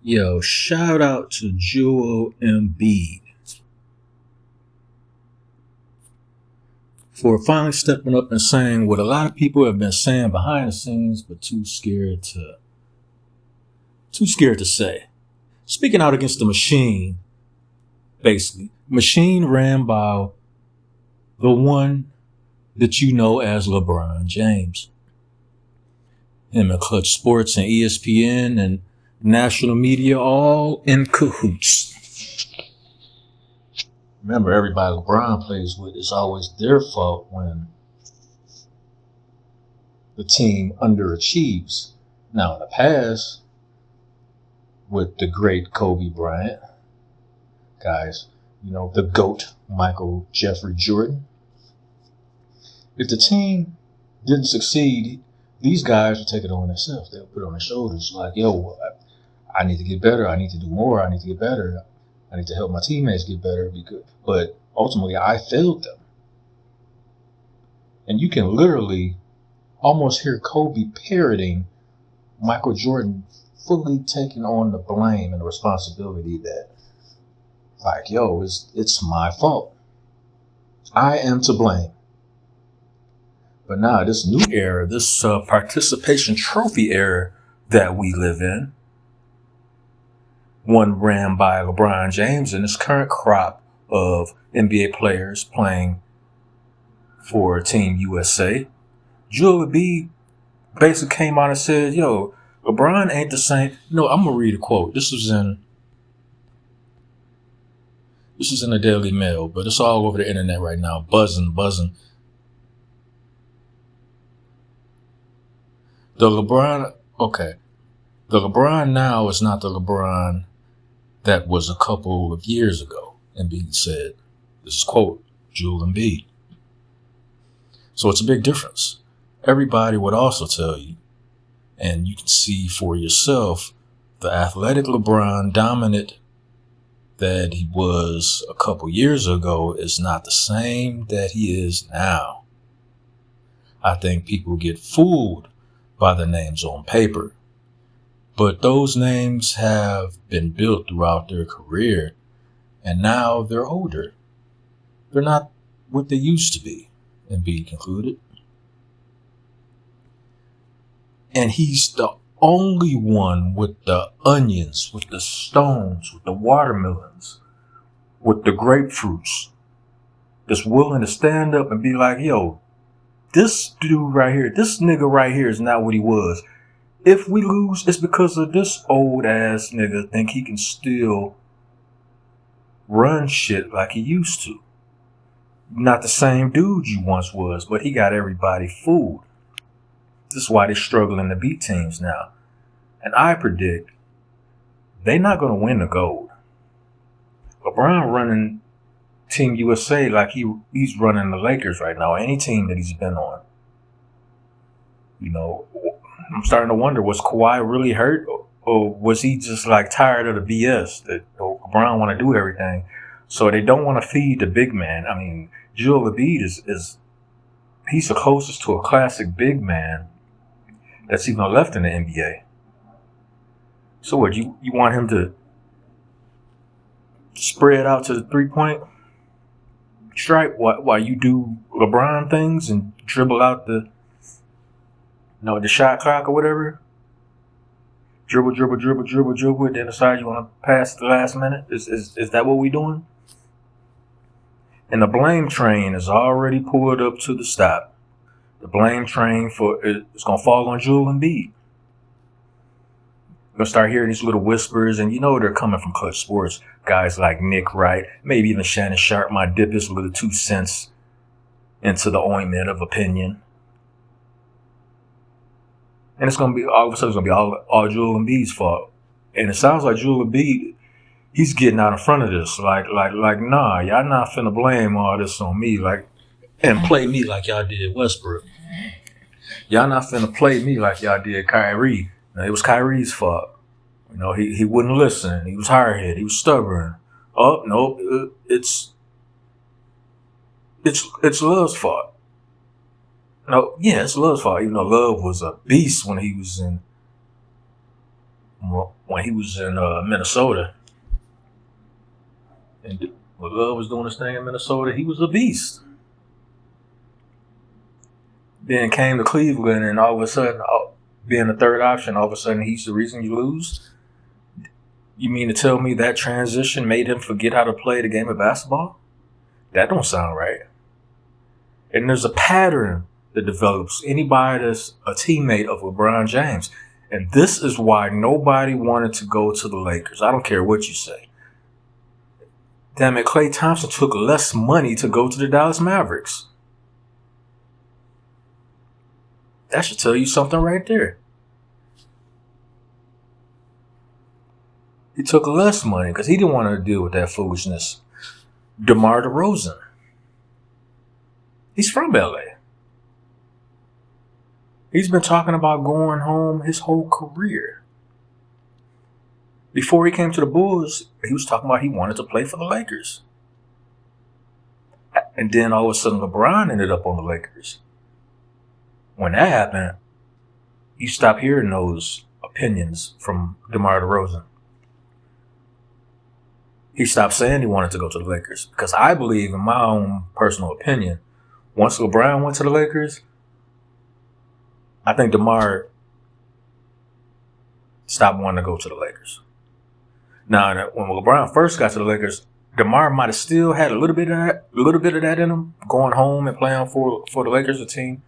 Yo, shout out to Joel Embiid for finally stepping up and saying what a lot of people have been saying behind the scenes, but too scared to say. Speaking out against the machine, basically. Machine ran by the one that you know as LeBron James. Him and Clutch Sports and ESPN and national media all in cahoots. Remember, everybody LeBron plays with, it's always their fault when the team underachieves. Now, in the past, with the great Kobe Bryant, guys, the GOAT, Michael Jeffrey Jordan, if the team didn't succeed, these guys would take it on themselves. They'll put it on their shoulders like, yo, I need to get better. I need to do more. I need to get better. I need to help my teammates get better. But ultimately, I failed them. And you can literally almost hear Kobe parroting Michael Jordan, fully taking on the blame and the responsibility that, like, yo, it's my fault. I am to blame. But now this new era, this participation trophy era that we live in, one ran by LeBron James and this current crop of NBA players playing for Team USA, Joel Embiid basically came out and said, yo, LeBron ain't the same. No, I'm going to read a quote. This was in the Daily Mail, but it's all over the internet right now. Buzzing. The LeBron now is not the LeBron that was a couple of years ago, Embiid said. This is quote, Joel Embiid. So it's a big difference. Everybody would also tell you, and you can see for yourself, the athletic LeBron dominant that he was a couple years ago is not the same that he is now. I think people get fooled by the names on paper, but those names have been built throughout their career, and now they're older. They're not what they used to be, Embiid concluded. And he's the only one with the onions, with the stones, with the watermelons, with the grapefruits that's willing to stand up and be like, yo, this dude right here, this nigga right here is not what he was. If we lose, it's because of this old ass nigga think he can still run shit like he used to. Not the same dude you once was, but he got everybody fooled. This is why they're struggling to beat teams now. And I predict they're not going to win the gold. LeBron running Team USA like he's running the Lakers right now, any team that he's been on. I'm starting to wonder, was Kawhi really hurt? Or was he just like tired of the BS that LeBron want to do everything? So they don't want to feed the big man. I mean, Joel Embiid he's the closest to a classic big man that's even left in the NBA. So what, you want him to spread out to the 3-point stripe while you do LeBron things and dribble out the shot clock or whatever? Dribble, then decide you want to pass at the last minute? Is that what we doing? And the blame train is already pulled up to the stop. The blame train it's going to fall on Joel Embiid. You're going to start hearing these little whispers, and they're coming from Clutch Sports. Guys like Nick Wright, maybe even Shannon Sharp might dip his little 2 cents into the ointment of opinion. And it's going to be, all of a sudden, it's going to be all Joel Embiid's fault. And it sounds like Joel Embiid, he's getting out in front of this. Like, nah, y'all not finna blame all this on me, and play me like y'all did Westbrook. Y'all not finna play me like y'all did Kyrie. Now, it was Kyrie's fault. He wouldn't listen. He was hard-headed. He was stubborn. Oh, no, it's Love's fault. No, yeah, it's Love's fault. Even though Love was a beast when he was in when he was in Minnesota, and when Love was doing his thing in Minnesota, he was a beast. Then came to Cleveland, and all of a sudden, being the third option, all of a sudden he's the reason you lose. You mean to tell me that transition made him forget how to play the game of basketball? That don't sound right. And there's a pattern that develops. Anybody that's a teammate of LeBron James. And this is why nobody wanted to go to the Lakers. I don't care what you say. Damn it, Klay Thompson took less money to go to the Dallas Mavericks. That should tell you something right there. He took less money because he didn't want to deal with that foolishness. DeMar DeRozan. He's from LA. He's been talking about going home his whole career. Before he came to the Bulls, he was talking about he wanted to play for the Lakers. And then all of a sudden LeBron ended up on the Lakers. When that happened, you stop hearing those opinions from DeMar DeRozan. He stopped saying he wanted to go to the Lakers. Because I believe, in my own personal opinion, once LeBron went to the Lakers, I think DeMar stopped wanting to go to the Lakers. Now, when LeBron first got to the Lakers, DeMar might have still had a little bit of that in him, going home and playing for the Lakers, a team.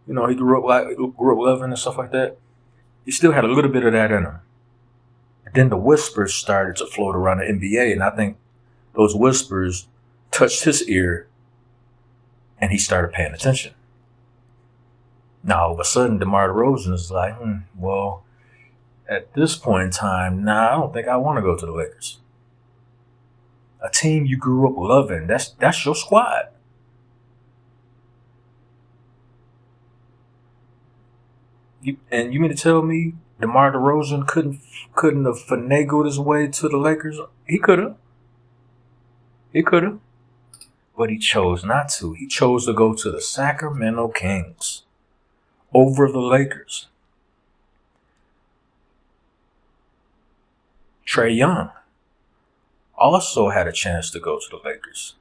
You know, he grew up loving and stuff like that. He still had a little bit of that in him. Then the whispers started to float around the NBA, and I think those whispers touched his ear, and he started paying attention. Now, all of a sudden, DeMar DeRozan is like, well, at this point in time, I don't think I want to go to the Lakers. A team you grew up loving, that's your squad. You mean to tell me DeMar DeRozan couldn't have finagled his way to the Lakers? He could have. But he chose not to. He chose to go to the Sacramento Kings over the Lakers. Trae Young also had a chance to go to the Lakers.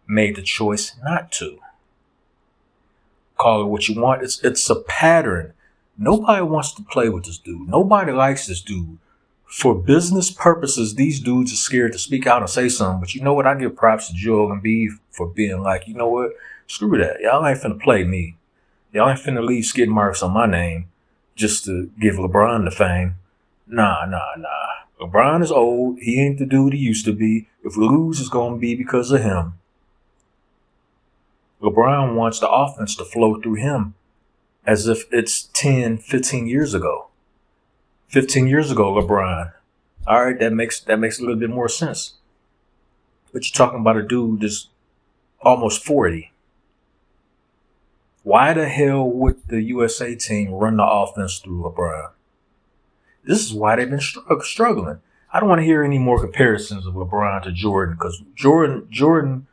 Made the choice not to. Call it what you want. It's a pattern. Nobody wants to play with this dude. Nobody likes this dude. For business purposes, these dudes are scared to speak out and say something. But you know what? I give props to Joel Embiid for being like, you know what? Screw that. Y'all ain't finna play me. Y'all ain't finna leave skid marks on my name just to give LeBron the fame. Nah. LeBron is old. He ain't the dude he used to be. If we lose, it's gonna be because of him. LeBron wants the offense to flow through him as if it's 10, 15 years ago. 15 years ago, LeBron. All right, that makes a little bit more sense. But you're talking about a dude that's almost 40. Why the hell would the USA team run the offense through LeBron? This is why they've been struggling. I don't want to hear any more comparisons of LeBron to Jordan, because Jordan's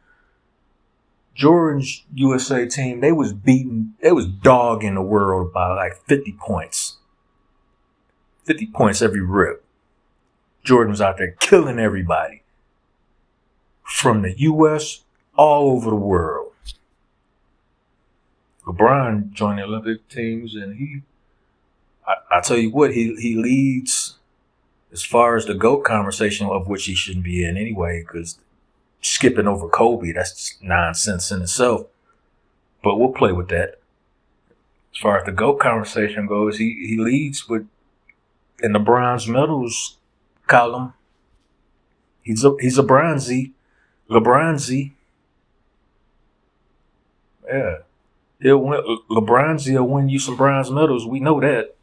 USA team, they was dogging the world by like 50 points. 50 points every rip. Jordan was out there killing everybody. From the U.S. all over the world. LeBron joined the Olympic teams, and I tell you what, he leads as far as the GOAT conversation, of which he shouldn't be in anyway, because skipping over Kobe, that's nonsense in itself. But we'll play with that. As far as the GOAT conversation goes, he leads with, in the bronze medals column. He's a bronzy. LeBronzy. Yeah. LeBronzy will win you some bronze medals. We know that.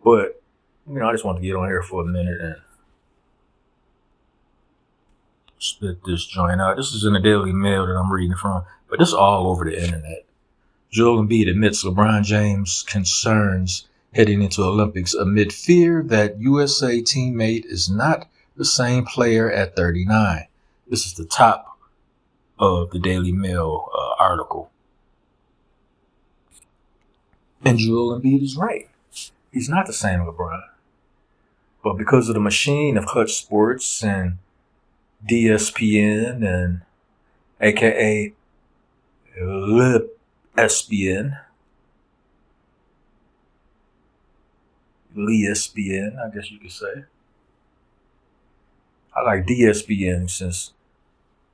But, I just want to get on here for a minute and spit this joint out. This is in the Daily Mail that I'm reading from, but this is all over the internet. Joel Embiid admits LeBron James' concerns heading into Olympics amid fear that USA teammate is not the same player at 39. This is the top of the Daily Mail article. And Joel Embiid is right. He's not the same LeBron. But because of the machine of Clutch Sports and DSPN and AKA LibSPN, LeSPN, I guess you could say. I like DSPN since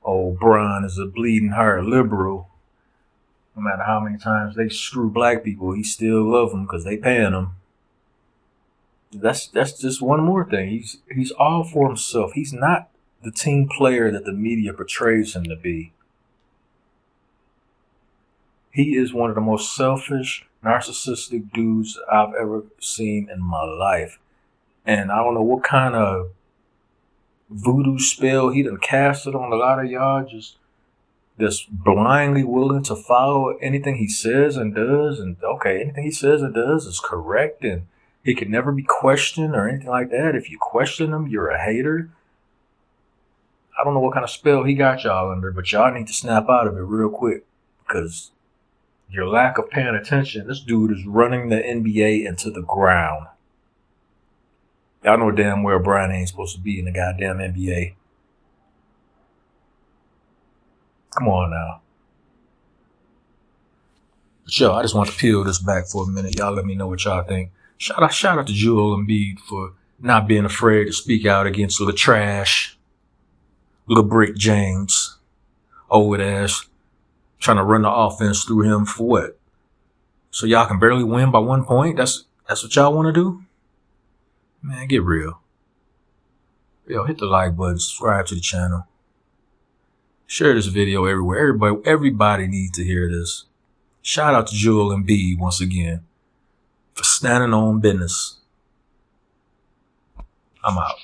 old Bron is a bleeding heart liberal. No matter how many times they screw black people, he still love them because they paying him. That's just one more thing. He's all for himself. He's not the team player that the media portrays him to be. He is one of the most selfish, narcissistic dudes I've ever seen in my life. And I don't know what kind of voodoo spell he done casted on a lot of y'all just blindly willing to follow anything he says and does. And okay, anything he says and does is correct and he can never be questioned or anything like that. If you question him, you're a hater. I don't know what kind of spell he got y'all under, but y'all need to snap out of it real quick because your lack of paying attention, this dude is running the NBA into the ground. Y'all know damn well Brian ain't supposed to be in the goddamn NBA. Come on now. But yo, I just want to peel this back for a minute. Y'all let me know what y'all think. Shout out to Joel Embiid for not being afraid to speak out against the trash, LeBron James, old ass, trying to run the offense through him for what? So y'all can barely win by 1 point? That's what y'all want to do? Man, get real. Yo, hit the like button, subscribe to the channel. Share this video everywhere. Everybody needs to hear this. Shout out to Joel Embiid once again for standing on business. I'm out.